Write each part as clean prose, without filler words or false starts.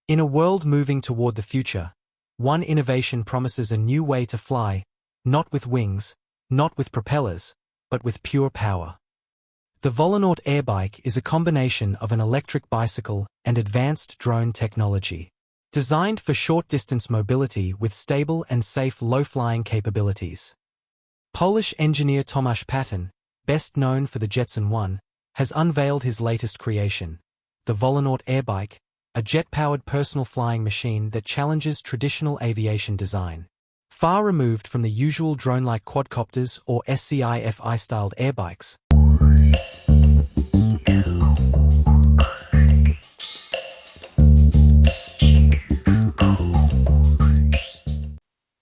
In a world moving toward the future, one innovation promises a new way to fly, not with wings, not with propellers, but with pure power. The Volonaut Airbike is a combination of an electric bicycle and advanced drone technology. Designed for short-distance mobility with stable and safe low-flying capabilities. Polish engineer Tomasz Patan, best known for the Jetson One, has unveiled his latest creation, the Volonaut Airbike, a jet-powered personal flying machine that challenges traditional aviation design. Far removed from the usual drone-like quadcopters or sci-fi-styled airbikes.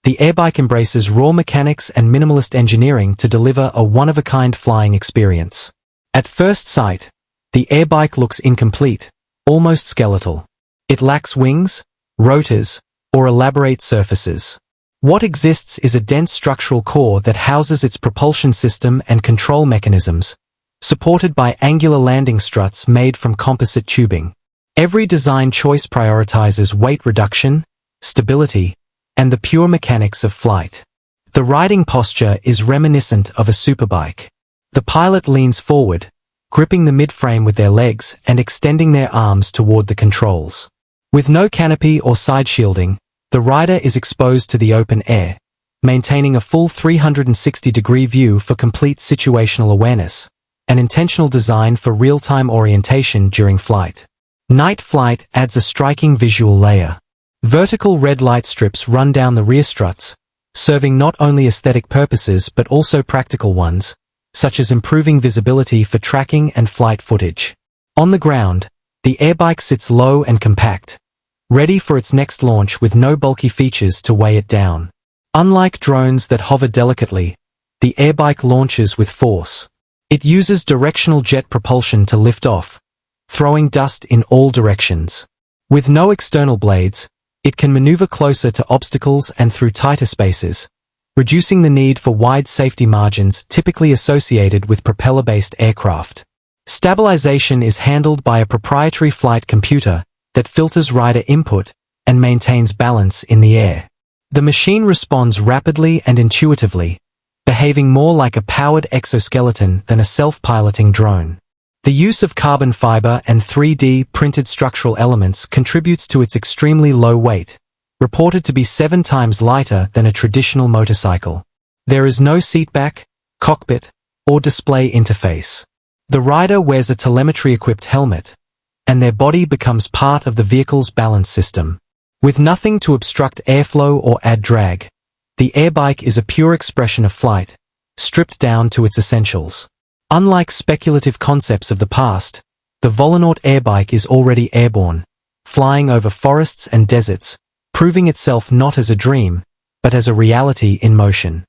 The airbike embraces raw mechanics and minimalist engineering to deliver a one-of-a-kind flying experience. At first sight, the airbike looks incomplete, almost skeletal. It lacks wings, rotors, or elaborate surfaces. What exists is a dense structural core that houses its propulsion system and control mechanisms, supported by angular landing struts made from composite tubing. Every design choice prioritizes weight reduction, stability, and the pure mechanics of flight. The riding posture is reminiscent of a superbike. The pilot leans forward, gripping the midframe with their legs and extending their arms toward the controls. With no canopy or side shielding, the rider is exposed to the open air, maintaining a full 360-degree view for complete situational awareness, an intentional design for real-time orientation during flight. Night flight adds a striking visual layer. Vertical red light strips run down the rear struts, serving not only aesthetic purposes but also practical ones, such as improving visibility for tracking and flight footage. On the ground, the airbike sits low and compact, ready for its next launch with no bulky features to weigh it down. Unlike drones that hover delicately, the airbike launches with force. It uses directional jet propulsion to lift off, throwing dust in all directions. With no external blades, it can maneuver closer to obstacles and through tighter spaces, reducing the need for wide safety margins typically associated with propeller-based aircraft. Stabilization is handled by a proprietary flight computer that filters rider input and maintains balance in the air. The machine responds rapidly and intuitively, behaving more like a powered exoskeleton than a self-piloting drone. The use of carbon fiber and 3D printed structural elements contributes to its extremely low weight, reported to be 7 times lighter than a traditional motorcycle. There is no seatback, cockpit, or display interface. The rider wears a telemetry-equipped helmet, and their body becomes part of the vehicle's balance system. With nothing to obstruct airflow or add drag, the airbike is a pure expression of flight, stripped down to its essentials. Unlike speculative concepts of the past, the Volonaut Airbike is already airborne, flying over forests and deserts, proving itself not as a dream, but as a reality in motion.